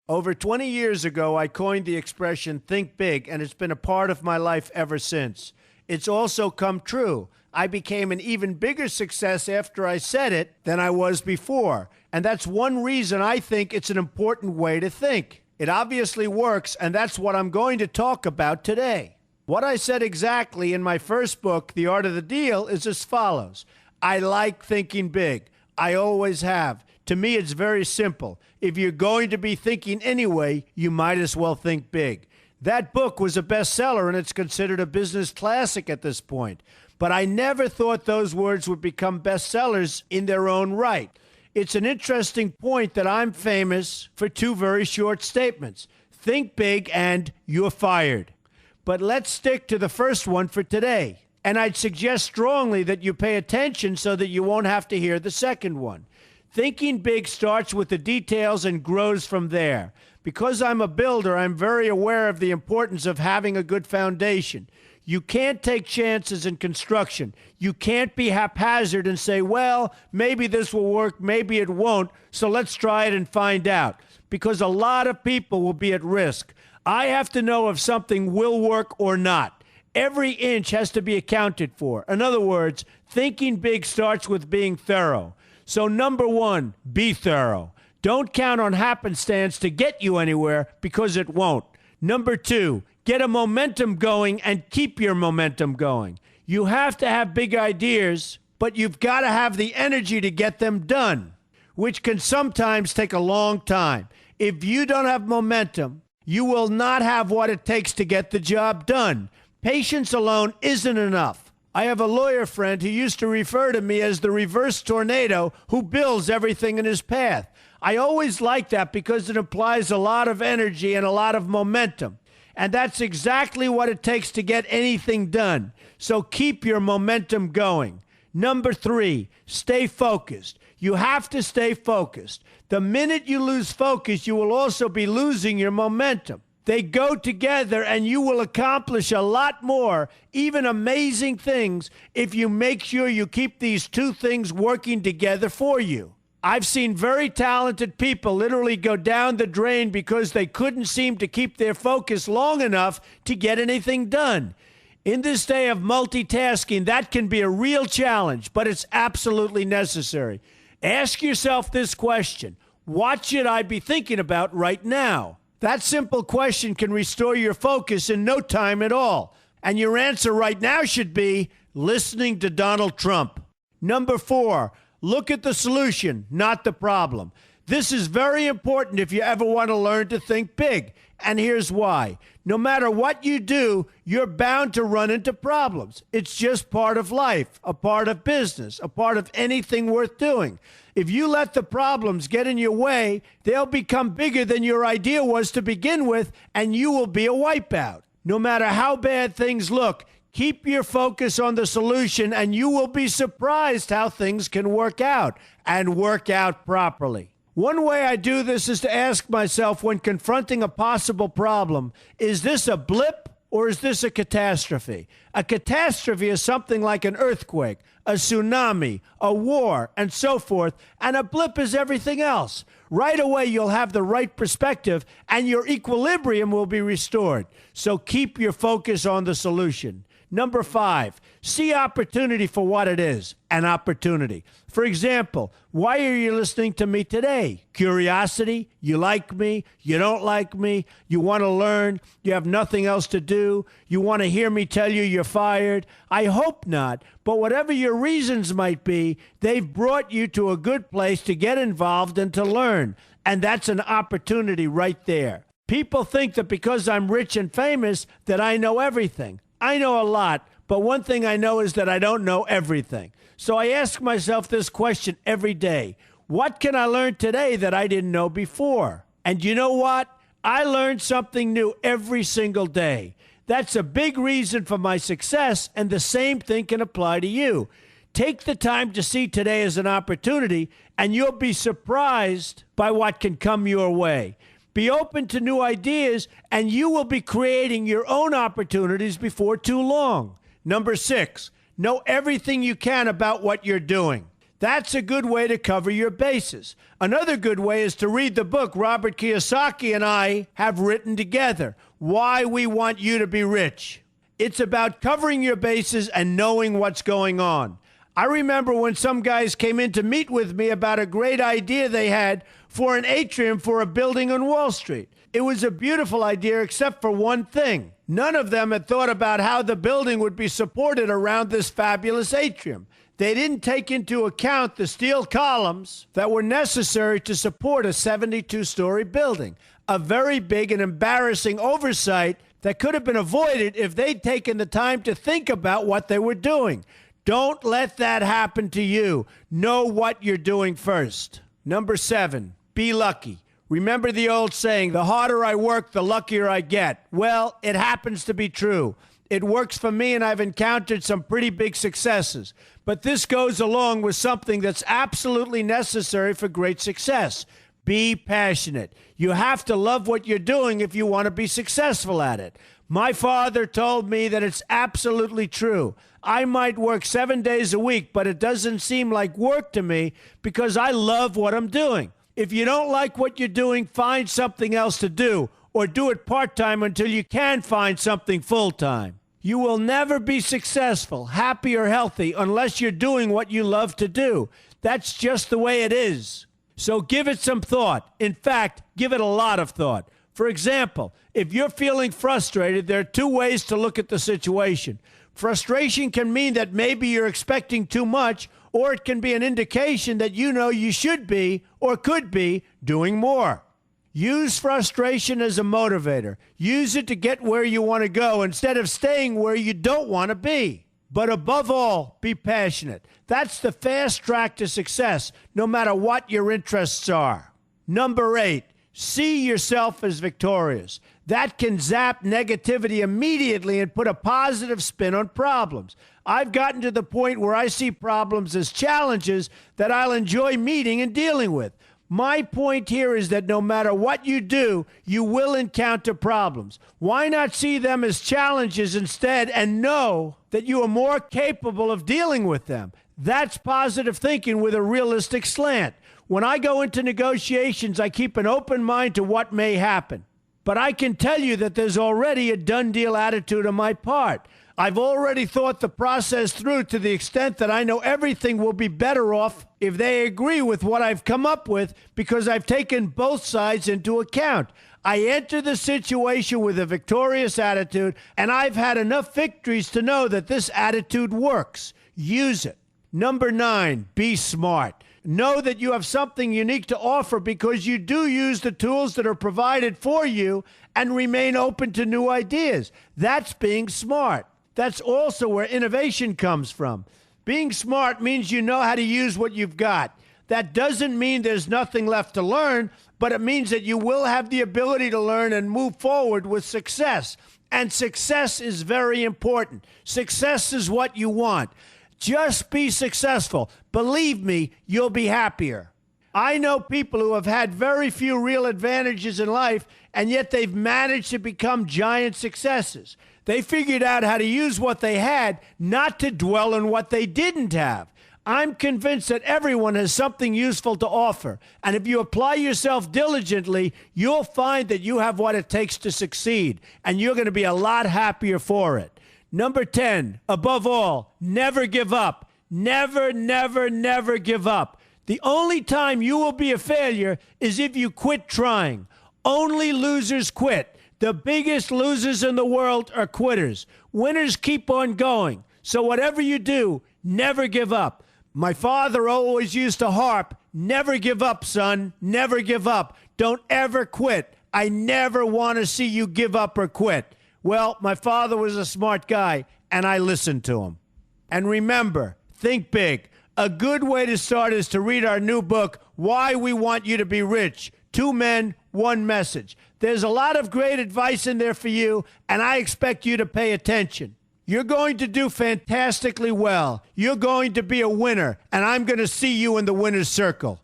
Over 20 years ago, I coined the expression think big, and it's been a part of my life ever since. It's also come true. I became an even bigger success after I said it than I was before. And that's one reason I think it's an important way to think. It obviously works, and that's what I'm going to talk about today. What I said exactly in my first book, The Art of the Deal, is as follows. I like thinking big. I always have. To me, it's very simple. If you're going to be thinking anyway, you might as well think big. That book was a bestseller, and it's considered a business classic at this point. But I never thought those words would become bestsellers in their own right. It's an interesting point that I'm famous for two very short statements. Think big and you're fired. But let's stick to the first one for today. And I'd suggest strongly that you pay attention so that you won't have to hear the second one. Thinking big starts with the details and grows from there. Because I'm a builder, I'm very aware of the importance of having a good foundation. You can't take chances in construction. You can't be haphazard and say, well, maybe this will work, maybe it won't, so let's try it and find out. Because a lot of people will be at risk. I have to know if something will work or not. Every inch has to be accounted for. In other words, thinking big starts with being thorough. So number one, be thorough. Don't count on happenstance to get you anywhere because it won't. Number two, get a momentum going and keep your momentum going. You have to have big ideas, but you've got to have the energy to get them done, which can sometimes take a long time. If you don't have momentum, you will not have what it takes to get the job done. Patience alone isn't enough. I have a lawyer friend who used to refer to me as the reverse tornado who builds everything in his path. I always like that because it implies a lot of energy and a lot of momentum. And that's exactly what it takes to get anything done. So keep your momentum going. Number three, stay focused. You have to stay focused. The minute you lose focus, you will also be losing your momentum. They go together, and you will accomplish a lot more, even amazing things, if you make sure you keep these two things working together for you. I've seen very talented people literally go down the drain because they couldn't seem to keep their focus long enough to get anything done. In this day of multitasking, that can be a real challenge, but it's absolutely necessary. Ask yourself this question: what should I be thinking about right now? That simple question can restore your focus in no time at all. And your answer right now should be listening to Donald Trump. Number four, look at the solution, not the problem. This is very important if you ever want to learn to think big. And here's why. No matter what you do, you're bound to run into problems. It's just part of life, a part of business, a part of anything worth doing. If you let the problems get in your way, they'll become bigger than your idea was to begin with, and you will be a wipeout. No matter how bad things look, keep your focus on the solution, and you will be surprised how things can work out, and work out properly. One way I do this is to ask myself when confronting a possible problem, is this a blip or is this a catastrophe? A catastrophe is something like an earthquake, a tsunami, a war, and so forth, and a blip is everything else. Right away, you'll have the right perspective, and your equilibrium will be restored. So keep your focus on the solution. Number five, see opportunity for what it is, an opportunity. For example, why are you listening to me today? Curiosity? You like me? You don't like me? You want to learn? You have nothing else to do? You want to hear me tell you you're fired? I hope not. But whatever your reasons might be, they've brought you to a good place to get involved and to learn. And that's an opportunity right there. People think that because I'm rich and famous that I know everything. I know a lot, but one thing I know is that I don't know everything. So I ask myself this question every day. What can I learn today that I didn't know before? And you know what? I learn something new every single day. That's a big reason for my success, and the same thing can apply to you. Take the time to see today as an opportunity, and you'll be surprised by what can come your way. Be open to new ideas, and you will be creating your own opportunities before too long. Number six, know everything you can about what you're doing. That's a good way to cover your bases. Another good way is to read the book Robert Kiyosaki and I have written together, Why We Want You to Be Rich. It's about covering your bases and knowing what's going on. I remember when some guys came in to meet with me about a great idea they had for an atrium for a building on Wall Street. It was a beautiful idea except for one thing. None of them had thought about how the building would be supported around this fabulous atrium. They didn't take into account the steel columns that were necessary to support a 72-story building, a very big and embarrassing oversight that could have been avoided if they'd taken the time to think about what they were doing. Don't let that happen to you. Know what you're doing first. Number 7, be lucky. Remember the old saying, the harder I work, the luckier I get. Well, it happens to be true. It works for me, and I've encountered some pretty big successes. But this goes along with something that's absolutely necessary for great success. Be passionate. You have to love what you're doing if you want to be successful at it. My father told me that it's absolutely true. I might work 7 days a week, but it doesn't seem like work to me because I love what I'm doing. If you don't like what you're doing, find something else to do, or do it part-time until you can find something full-time. You will never be successful, happy, or healthy unless you're doing what you love to do. That's just the way it is. So give it some thought. In fact, give it a lot of thought. For example, if you're feeling frustrated, there are 2 ways to look at the situation. Frustration can mean that maybe you're expecting too much, or it can be an indication that you know you should be or could be doing more. Use frustration as a motivator. Use it to get where you want to go instead of staying where you don't want to be. But above all, be passionate. That's the fast track to success, no matter what your interests are. Number 8, see yourself as victorious. That can zap negativity immediately and put a positive spin on problems. I've gotten to the point where I see problems as challenges that I'll enjoy meeting and dealing with. My point here is that no matter what you do, you will encounter problems. Why not see them as challenges instead and know that you are more capable of dealing with them? That's positive thinking with a realistic slant. When I go into negotiations, I keep an open mind to what may happen. But I can tell you that there's already a done deal attitude on my part. I've already thought the process through to the extent that I know everything will be better off if they agree with what I've come up with because I've taken both sides into account. I enter the situation with a victorious attitude, and I've had enough victories to know that this attitude works. Use it. Number 9, be smart. Know that you have something unique to offer because you do use the tools that are provided for you and remain open to new ideas. That's being smart. That's also where innovation comes from. Being smart means you know how to use what you've got. That doesn't mean there's nothing left to learn, but it means that you will have the ability to learn and move forward with success. And success is very important. Success is what you want. Just be successful. Believe me, you'll be happier. I know people who have had very few real advantages in life, and yet they've managed to become giant successes. They figured out how to use what they had, not to dwell on what they didn't have. I'm convinced that everyone has something useful to offer, and if you apply yourself diligently, you'll find that you have what it takes to succeed, and you're going to be a lot happier for it. Number 10, above all, never give up. Never, never, never give up. The only time you will be a failure is if you quit trying. Only losers quit. The biggest losers in the world are quitters. Winners keep on going. So whatever you do, never give up. My father always used to harp, never give up, son. Never give up. Don't ever quit. I never want to see you give up or quit. Well, my father was a smart guy, and I listened to him. And remember, think big. A good way to start is to read our new book, Why We Want You to Be Rich. 2 men, 1 message. There's a lot of great advice in there for you, and I expect you to pay attention. You're going to do fantastically well. You're going to be a winner, and I'm going to see you in the winner's circle.